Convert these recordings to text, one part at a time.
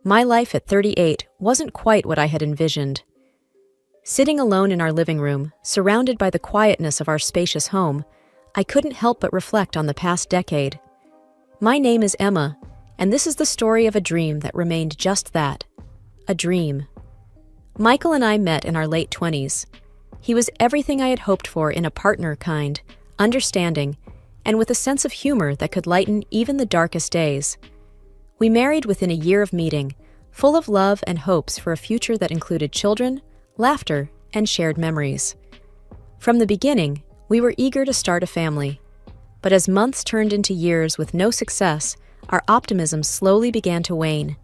My life at 38 wasn't quite what I had envisioned. Sitting alone in our living room, surrounded by the quietness of our spacious home, I couldn't help but reflect on the past decade. My name is Emma, and this is the story of a dream that remained just that, a dream. Michael and I met in our late 20s. He was everything I had hoped for in a partner, kind, understanding, and with a sense of humor that could lighten even the darkest days. We married within a year of meeting, full of love and hopes for a future that included children, laughter, and shared memories. From the beginning, we were eager to start a family. But as months turned into years with no success, our optimism slowly began to wane.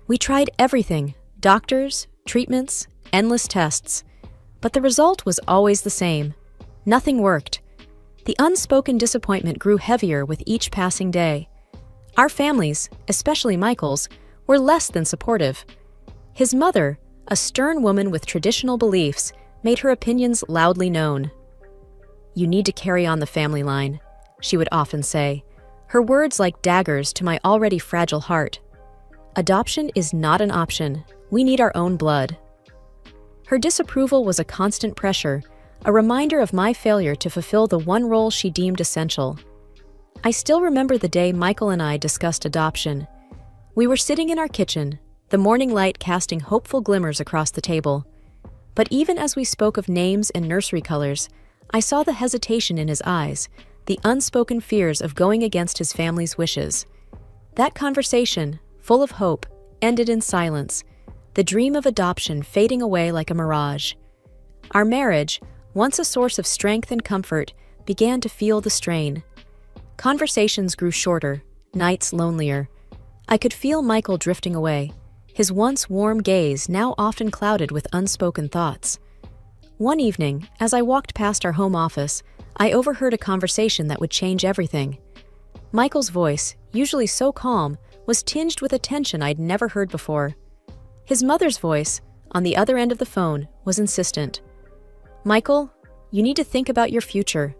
We tried everything: doctors, treatments, endless tests. But the result was always the same. Nothing worked. The unspoken disappointment grew heavier with each passing day. Our families, especially Michael's, were less than supportive. His mother, a stern woman with traditional beliefs, made her opinions loudly known. "You need to carry on the family line," she would often say, her words like daggers to my already fragile heart. "Adoption is not an option. We need our own blood." Her disapproval was a constant pressure, a reminder of my failure to fulfill the one role she deemed essential. I still remember the day Michael and I discussed adoption. We were sitting in our kitchen, the morning light casting hopeful glimmers across the table. But even as we spoke of names and nursery colors, I saw the hesitation in his eyes, the unspoken fears of going against his family's wishes. That conversation, full of hope, ended in silence, the dream of adoption fading away like a mirage. Our marriage, once a source of strength and comfort, began to feel the strain. Conversations grew shorter, nights lonelier. I could feel Michael drifting away, his once warm gaze now often clouded with unspoken thoughts. One evening, as I walked past our home office, I overheard a conversation that would change everything. Michael's voice, usually so calm, was tinged with a tension I'd never heard before. His mother's voice, on the other end of the phone, was insistent. "Michael, you need to think about your future.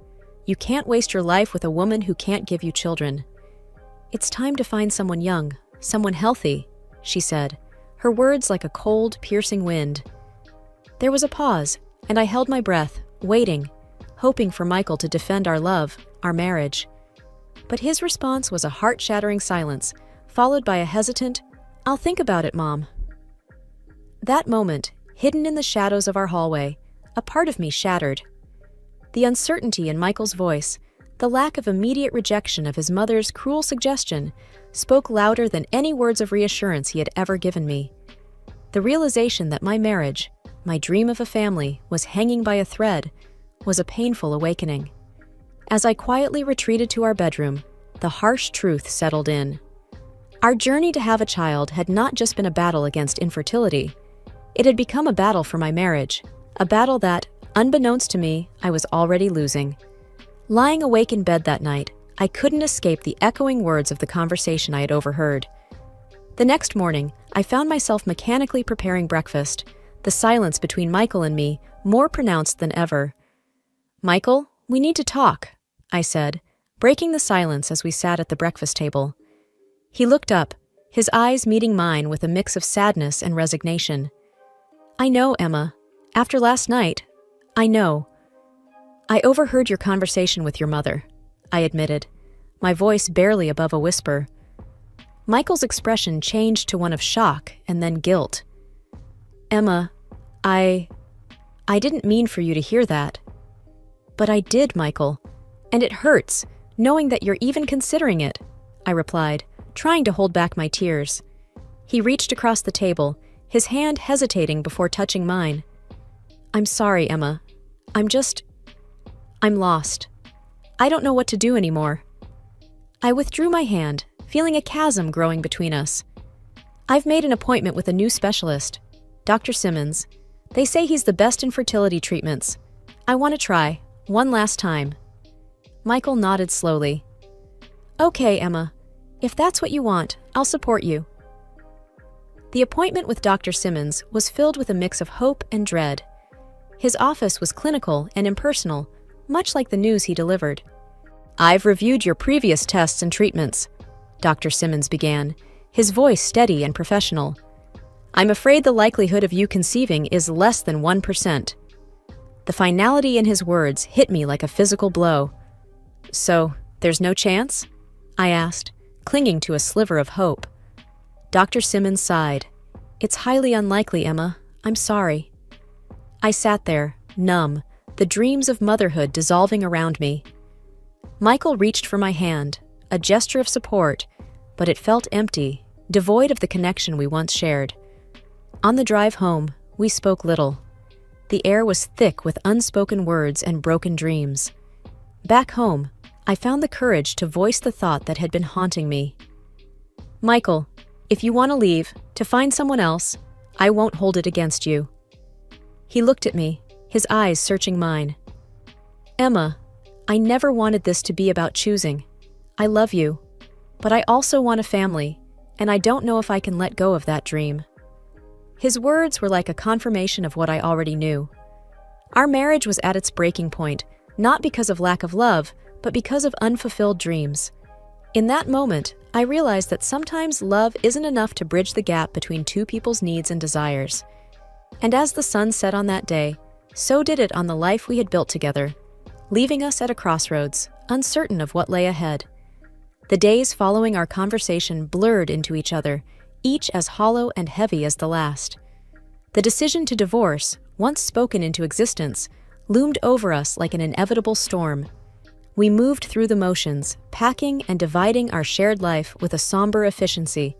You can't waste your life with a woman who can't give you children. It's time to find someone young, someone healthy," she said, her words like a cold, piercing wind. There was a pause, and I held my breath, waiting, hoping for Michael to defend our love, our marriage. But his response was a heart-shattering silence, followed by a hesitant, "I'll think about it, Mom." That moment, hidden in the shadows of our hallway, a part of me shattered. The uncertainty in Michael's voice, the lack of immediate rejection of his mother's cruel suggestion, spoke louder than any words of reassurance he had ever given me. The realization that my marriage, my dream of a family, was hanging by a thread, was a painful awakening. As I quietly retreated to our bedroom, the harsh truth settled in. Our journey to have a child had not just been a battle against infertility. It had become a battle for my marriage, a battle that, unbeknownst to me, I was already losing. Lying awake in bed that night, I couldn't escape the echoing words of the conversation I had overheard. The next morning, I found myself mechanically preparing breakfast, the silence between Michael and me more pronounced than ever. "Michael, we need to talk," I said, breaking the silence as we sat at the breakfast table. He looked up, his eyes meeting mine with a mix of sadness and resignation. "I know, Emma. After last night, I know. I overheard your conversation with your mother," I admitted, my voice barely above a whisper. Michael's expression changed to one of shock and then guilt. "Emma, I didn't mean for you to hear that." "But I did, Michael, and it hurts, knowing that you're even considering it," I replied, trying to hold back my tears. He reached across the table, his hand hesitating before touching mine. "I'm sorry, Emma. I'm lost. I don't know what to do anymore." I withdrew my hand, feeling a chasm growing between us. "I've made an appointment with a new specialist, Dr. Simmons. They say he's the best in fertility treatments. I want to try, one last time." Michael nodded slowly. "Okay, Emma. If that's what you want, I'll support you." The appointment with Dr. Simmons was filled with a mix of hope and dread. His office was clinical and impersonal, much like the news he delivered. "I've reviewed your previous tests and treatments," Dr. Simmons began, his voice steady and professional. "I'm afraid the likelihood of you conceiving is less than 1%. The finality in his words hit me like a physical blow. "So, there's no chance?" I asked, clinging to a sliver of hope. Dr. Simmons sighed. "It's highly unlikely, Emma. I'm sorry." I sat there, numb, the dreams of motherhood dissolving around me. Michael reached for my hand, a gesture of support, but it felt empty, devoid of the connection we once shared. On the drive home, we spoke little. The air was thick with unspoken words and broken dreams. Back home, I found the courage to voice the thought that had been haunting me. "Michael, if you want to leave, to find someone else, I won't hold it against you." He looked at me, his eyes searching mine. "Emma, I never wanted this to be about choosing. I love you, but I also want a family, and I don't know if I can let go of that dream." His words were like a confirmation of what I already knew. Our marriage was at its breaking point, not because of lack of love, but because of unfulfilled dreams. In that moment, I realized that sometimes love isn't enough to bridge the gap between two people's needs and desires. And as the sun set on that day, so did it on the life we had built together, leaving us at a crossroads, uncertain of what lay ahead. The days following our conversation blurred into each other, each as hollow and heavy as the last. The decision to divorce, once spoken into existence, loomed over us like an inevitable storm. We moved through the motions, packing and dividing our shared life with a somber efficiency.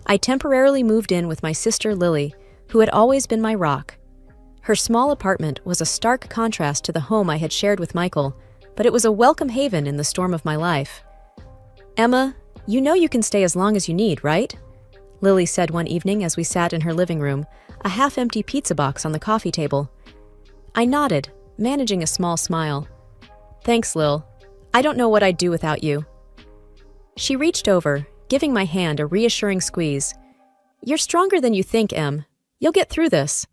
I temporarily moved in with my sister Lily, who had always been my rock. Her small apartment was a stark contrast to the home I had shared with Michael, but it was a welcome haven in the storm of my life. "Emma, you know you can stay as long as you need, right?" Lily said one evening as we sat in her living room, a half-empty pizza box on the coffee table. I nodded, managing a small smile. "Thanks, Lil. I don't know what I'd do without you." She reached over, giving my hand a reassuring squeeze. "You're stronger than you think, Em. You'll get through this."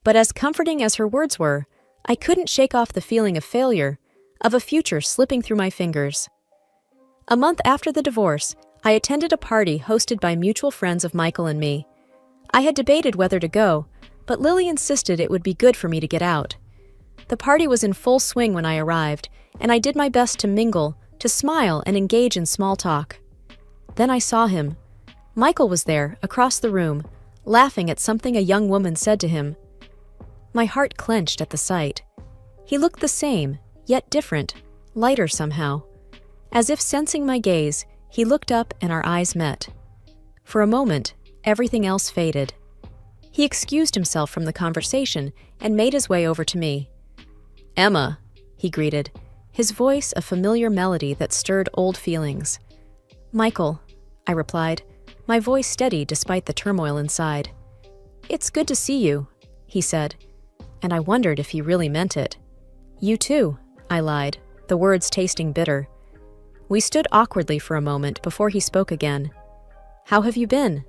But as comforting as her words were, I couldn't shake off the feeling of failure, of a future slipping through my fingers. A month after the divorce, I attended a party hosted by mutual friends of Michael and me. I had debated whether to go, but Lily insisted it would be good for me to get out. The party was in full swing when I arrived, and I did my best to mingle, to smile and engage in small talk. Then I saw him. Michael was there, across the room, laughing at something a young woman said to him. My heart clenched at the sight. He looked the same, yet different, lighter somehow. As if sensing my gaze, he looked up and our eyes met. For a moment, everything else faded. He excused himself from the conversation and made his way over to me. "Emma," he greeted, his voice a familiar melody that stirred old feelings. "Michael," I replied, my voice steady despite the turmoil inside. "It's good to see you," he said, and I wondered if he really meant it. "You too," I lied, the words tasting bitter. We stood awkwardly for a moment before he spoke again. "How have you been?"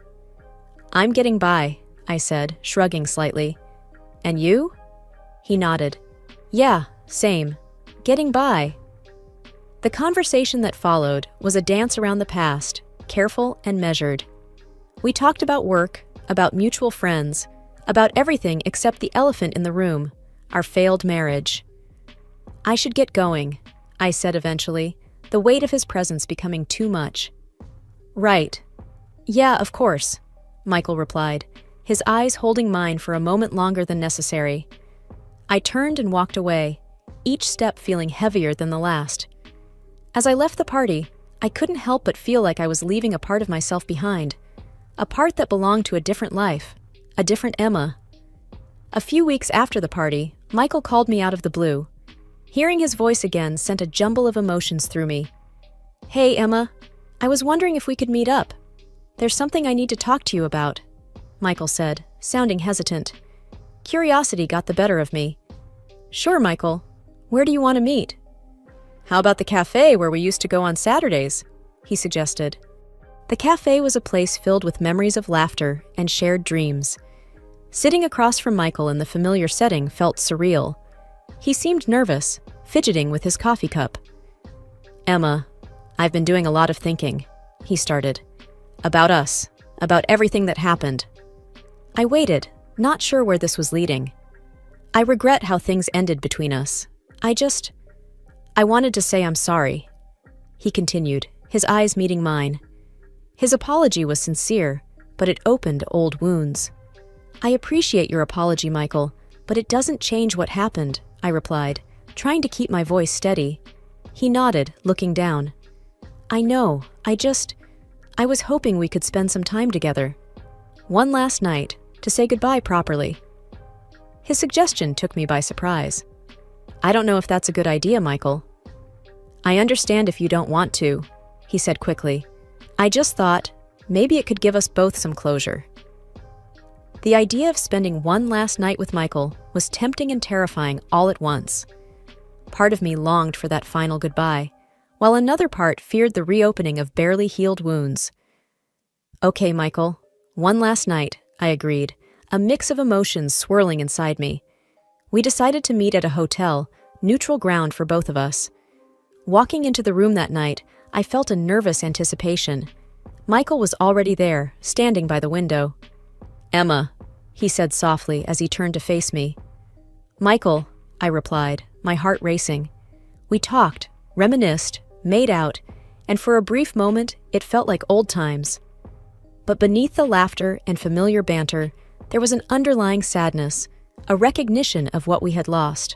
"I'm getting by," I said, shrugging slightly. "And you?" He nodded. "Yeah, same. Getting by." The conversation that followed was a dance around the past, careful and measured. We talked about work, about mutual friends, about everything except the elephant in the room, our failed marriage. "I should get going," I said eventually, the weight of his presence becoming too much. "Right. Yeah, of course," Michael replied, his eyes holding mine for a moment longer than necessary. I turned and walked away, each step feeling heavier than the last. As I left the party, I couldn't help but feel like I was leaving a part of myself behind, a part that belonged to a different life, a different Emma. A few weeks after the party, Michael called me out of the blue. Hearing his voice again sent a jumble of emotions through me. "Hey, Emma, I was wondering if we could meet up. There's something I need to talk to you about," Michael said, sounding hesitant. Curiosity got the better of me. "Sure, Michael. Where do you want to meet?" "How about the cafe where we used to go on Saturdays?" he suggested. The cafe was a place filled with memories of laughter and shared dreams. Sitting across from Michael in the familiar setting felt surreal. He seemed nervous, fidgeting with his coffee cup. "Emma, I've been doing a lot of thinking," he started. About us. About everything that happened. I waited, not sure where this was leading. I regret how things ended between us. I wanted to say I'm sorry. He continued, his eyes meeting mine. His apology was sincere, but it opened old wounds. I appreciate your apology, Michael, but it doesn't change what happened, I replied, trying to keep my voice steady. He nodded, looking down. I know, I was hoping we could spend some time together. One last night, to say goodbye properly. His suggestion took me by surprise. I don't know if that's a good idea, Michael. I understand if you don't want to, he said quickly. I just thought, maybe it could give us both some closure. The idea of spending one last night with Michael was tempting and terrifying all at once. Part of me longed for that final goodbye, while another part feared the reopening of barely healed wounds. Okay, Michael, one last night, I agreed, a mix of emotions swirling inside me. We decided to meet at a hotel, neutral ground for both of us. Walking into the room that night, I felt a nervous anticipation. Michael was already there, standing by the window. Emma, he said softly as he turned to face me. Michael, I replied, my heart racing. We talked, reminisced, made out, and for a brief moment, it felt like old times. But beneath the laughter and familiar banter, there was an underlying sadness, a recognition of what we had lost.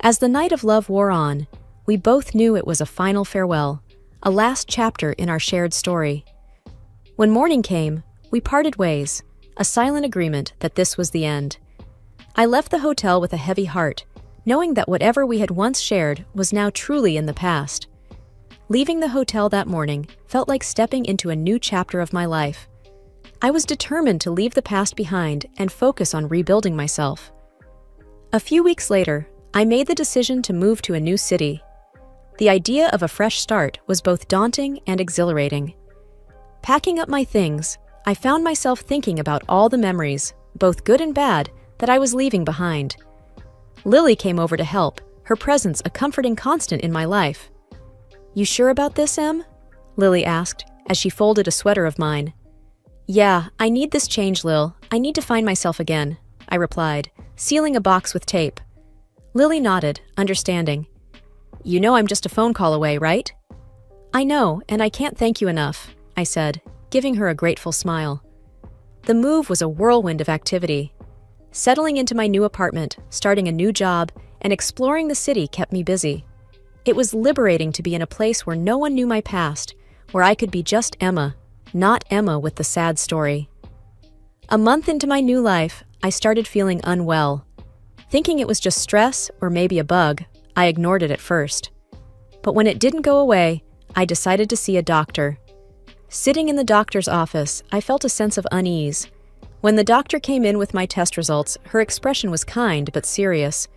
As the night of love wore on, we both knew it was a final farewell, a last chapter in our shared story. When morning came, we parted ways, a silent agreement that this was the end. I left the hotel with a heavy heart, knowing that whatever we had once shared was now truly in the past. Leaving the hotel that morning felt like stepping into a new chapter of my life. I was determined to leave the past behind and focus on rebuilding myself. A few weeks later, I made the decision to move to a new city. The idea of a fresh start was both daunting and exhilarating. Packing up my things, I found myself thinking about all the memories, both good and bad, that I was leaving behind. Lily came over to help, her presence a comforting constant in my life. You sure about this, Em? Lily asked, as she folded a sweater of mine. Yeah, I need this change, Lil. I need to find myself again, I replied, sealing a box with tape. Lily nodded, understanding. You know I'm just a phone call away, right? I know, and I can't thank you enough, I said, giving her a grateful smile. The move was a whirlwind of activity. Settling into my new apartment, starting a new job, and exploring the city kept me busy. It was liberating to be in a place where no one knew my past, where I could be just Emma, not Emma with the sad story. A month into my new life, I started feeling unwell. Thinking it was just stress or maybe a bug, I ignored it at first. But when it didn't go away, I decided to see a doctor. Sitting in the doctor's office, I felt a sense of unease. When the doctor came in with my test results, her expression was kind but serious.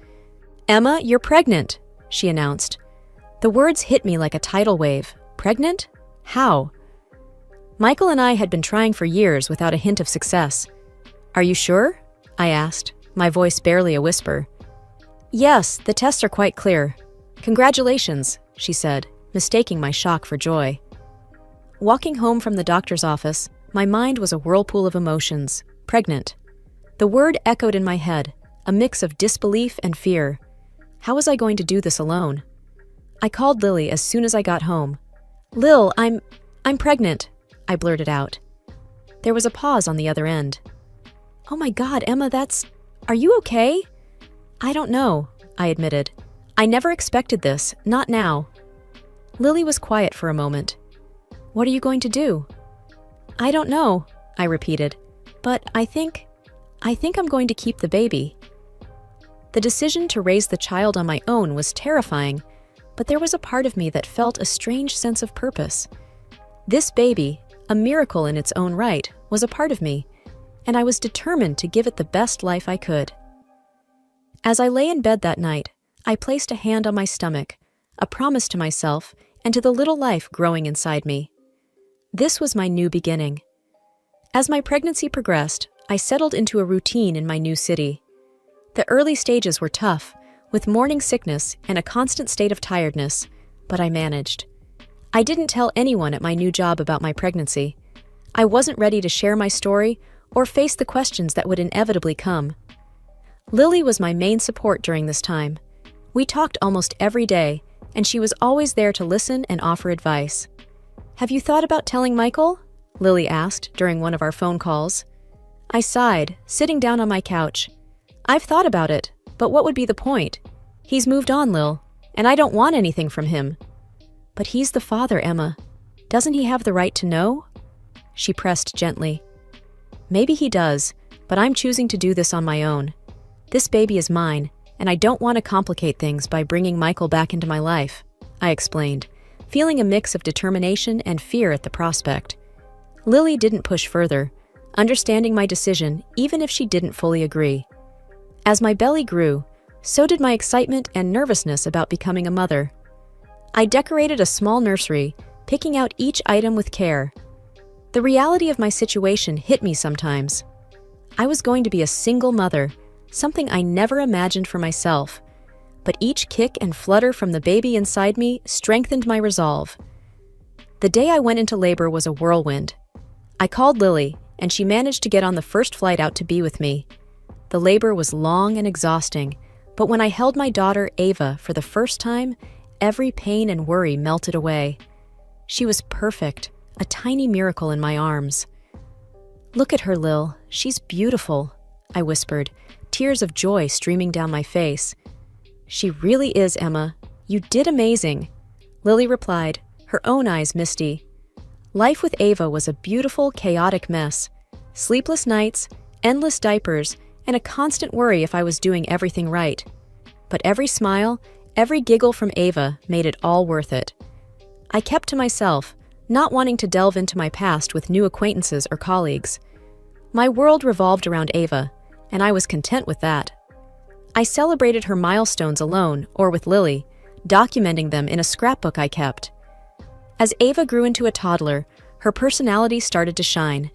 Emma, you're pregnant, she announced. The words hit me like a tidal wave. Pregnant? How? Michael and I had been trying for years without a hint of success. Are you sure? I asked, my voice barely a whisper. Yes, the tests are quite clear. Congratulations, she said, mistaking my shock for joy. Walking home from the doctor's office, my mind was a whirlpool of emotions. Pregnant. The word echoed in my head, a mix of disbelief and fear. How was I going to do this alone? I called Lily as soon as I got home. Lil, I'm pregnant, I blurted out. There was a pause on the other end. Oh my God, Emma, are you okay? I don't know, I admitted. I never expected this, not now. Lily was quiet for a moment. What are you going to do? I don't know, I repeated, but I think I'm going to keep the baby. The decision to raise the child on my own was terrifying, but there was a part of me that felt a strange sense of purpose. This baby, a miracle in its own right, was a part of me, and I was determined to give it the best life I could. As I lay in bed that night, I placed a hand on my stomach, a promise to myself and to the little life growing inside me. This was my new beginning. As my pregnancy progressed, I settled into a routine in my new city. The early stages were tough, with morning sickness and a constant state of tiredness, but I managed. I didn't tell anyone at my new job about my pregnancy. I wasn't ready to share my story or face the questions that would inevitably come. Lily was my main support during this time. We talked almost every day, and she was always there to listen and offer advice. "Have you thought about telling Michael?" Lily asked during one of our phone calls. I sighed, sitting down on my couch. "I've thought about it, but what would be the point? He's moved on, Lil, and I don't want anything from him." "But he's the father, Emma. Doesn't he have the right to know?" She pressed gently. "Maybe he does, but I'm choosing to do this on my own. This baby is mine, and I don't want to complicate things by bringing Michael back into my life," I explained, feeling a mix of determination and fear at the prospect. Lily didn't push further, understanding my decision even if she didn't fully agree. As my belly grew, so did my excitement and nervousness about becoming a mother. I decorated a small nursery, picking out each item with care. The reality of my situation hit me sometimes. I was going to be a single mother, something I never imagined for myself. But each kick and flutter from the baby inside me strengthened my resolve. The day I went into labor was a whirlwind. I called Lily, and she managed to get on the first flight out to be with me. The labor was long and exhausting, but when I held my daughter, Ava, for the first time, every pain and worry melted away. She was perfect, a tiny miracle in my arms. "Look at her, Lil. She's beautiful," I whispered, tears of joy streaming down my face. "She really is, Emma. You did amazing," Lily replied, her own eyes misty. Life with Ava was a beautiful, chaotic mess. Sleepless nights, endless diapers, and a constant worry if I was doing everything right. But every smile, every giggle from Ava made it all worth it. I kept to myself, not wanting to delve into my past with new acquaintances or colleagues. My world revolved around Ava, and I was content with that. I celebrated her milestones alone or with Lily, documenting them in a scrapbook I kept. As Ava grew into a toddler, her personality started to shine.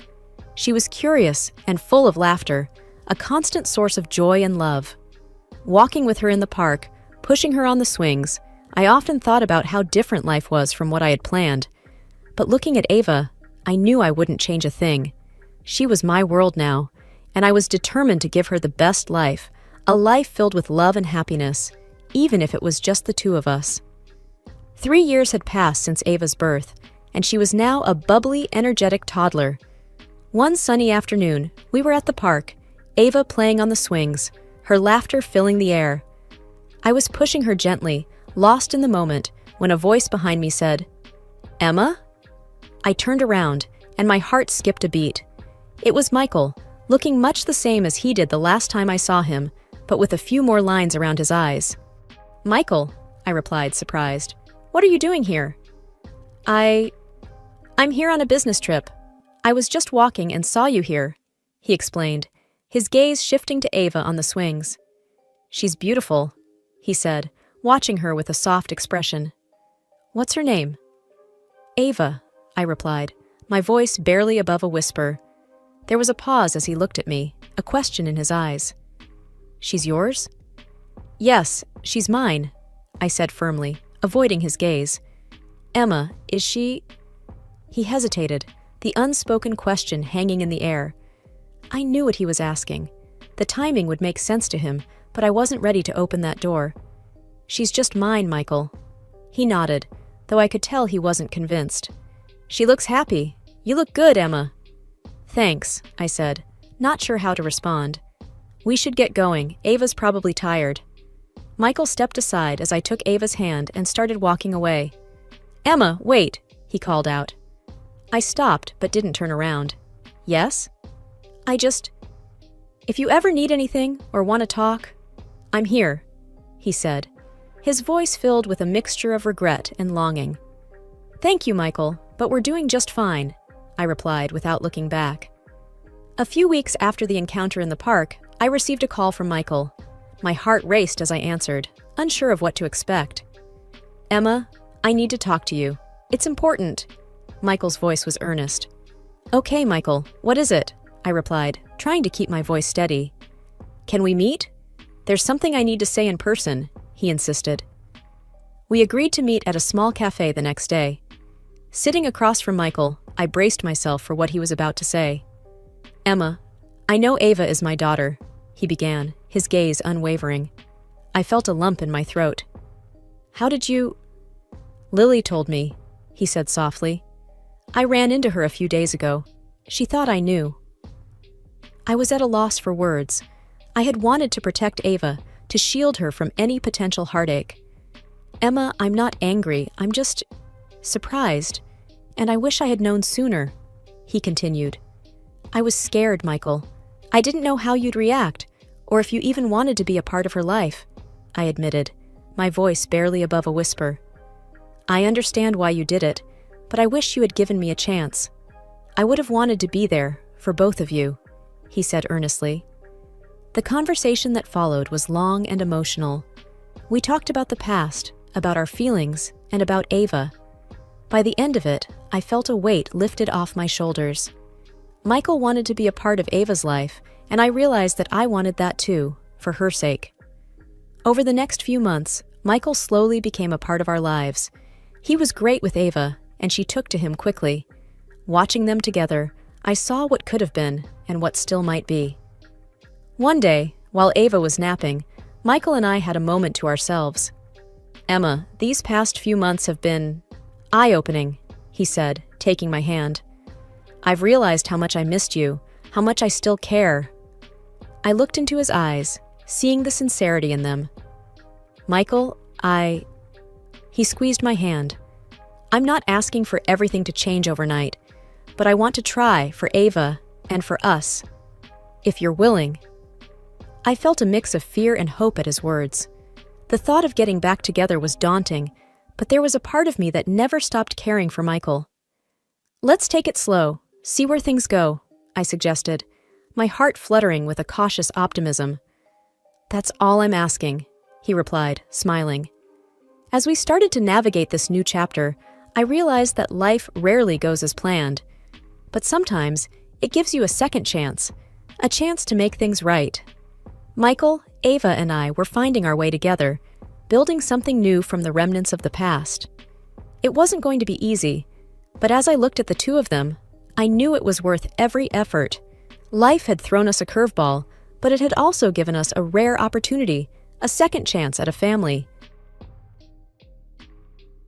She was curious and full of laughter, a constant source of joy and love. Walking with her in the park, pushing her on the swings, I often thought about how different life was from what I had planned. But looking at Ava, I knew I wouldn't change a thing. She was my world now, and I was determined to give her the best life, a life filled with love and happiness, even if it was just the two of us. 3 years had passed since Ava's birth, and she was now a bubbly, energetic toddler. One sunny afternoon, we were at the park, Ava playing on the swings, her laughter filling the air. I was pushing her gently, lost in the moment, when a voice behind me said, "Emma?" I turned around, and my heart skipped a beat. It was Michael, looking much the same as he did the last time I saw him, but with a few more lines around his eyes. "Michael," I replied, surprised. "What are you doing here?" I'm here on a business trip. I was just walking and saw you here," he explained, his gaze shifting to Ava on the swings. "She's beautiful," he said, watching her with a soft expression. "What's her name?" "Ava," I replied, my voice barely above a whisper. There was a pause as he looked at me, a question in his eyes. "She's yours?" "Yes, she's mine," I said firmly, avoiding his gaze. "Emma, is she—" He hesitated, the unspoken question hanging in the air. I knew what he was asking. The timing would make sense to him, but I wasn't ready to open that door. "She's just mine, Michael." He nodded, though I could tell he wasn't convinced. "She looks happy. You look good, Emma." "Thanks," I said, not sure how to respond. "We should get going. Ava's probably tired." Michael stepped aside as I took Ava's hand and started walking away. "Emma, wait," he called out. I stopped but didn't turn around. "Yes?" If you ever need anything or want to talk, I'm here," he said, his voice filled with a mixture of regret and longing. "Thank you, Michael, but we're doing just fine," I replied without looking back. A few weeks after the encounter in the park, I received a call from Michael. My heart raced as I answered, unsure of what to expect. "Emma, I need to talk to you. It's important." Michael's voice was earnest. "Okay, Michael, what is it?" I replied, trying to keep my voice steady. "Can we meet? There's something I need to say in person," he insisted. We agreed to meet at a small cafe the next day. Sitting across from Michael, I braced myself for what he was about to say. "Emma, I know Ava is my daughter," he began, his gaze unwavering. I felt a lump in my throat. "How did you—" "Lily told me," he said softly. "I ran into her a few days ago. She thought I knew." I was at a loss for words. I had wanted to protect Ava, to shield her from any potential heartache. "Emma, I'm not angry, I'm just surprised, and I wish I had known sooner," he continued. "I was scared, Michael. I didn't know how you'd react, or if you even wanted to be a part of her life," I admitted, my voice barely above a whisper. "I understand why you did it, but I wish you had given me a chance. I would have wanted to be there, for both of you," he said earnestly. The conversation that followed was long and emotional. We talked about the past, about our feelings, and about Ava. By the end of it, I felt a weight lifted off my shoulders. Michael wanted to be a part of Ava's life, and I realized that I wanted that too, for her sake. Over the next few months, Michael slowly became a part of our lives. He was great with Ava, and she took to him quickly. Watching them together, I saw what could have been and what still might be. One day, while Ava was napping, Michael and I had a moment to ourselves. "Emma, these past few months have been eye-opening," he said, taking my hand. "I've realized how much I missed you, how much I still care." I looked into his eyes, seeing the sincerity in them. "Michael, He squeezed my hand. "I'm not asking for everything to change overnight, but I want to try for Ava and for us. If you're willing." I felt a mix of fear and hope at his words. The thought of getting back together was daunting, but there was a part of me that never stopped caring for Michael. "Let's take it slow, see where things go," I suggested, my heart fluttering with a cautious optimism. "That's all I'm asking," he replied, smiling. As we started to navigate this new chapter, I realized that life rarely goes as planned. But sometimes, it gives you a second chance, a chance to make things right. Michael, Ava, and I were finding our way together, building something new from the remnants of the past. It wasn't going to be easy, but as I looked at the two of them, I knew it was worth every effort. Life had thrown us a curveball, but it had also given us a rare opportunity, a second chance at a family.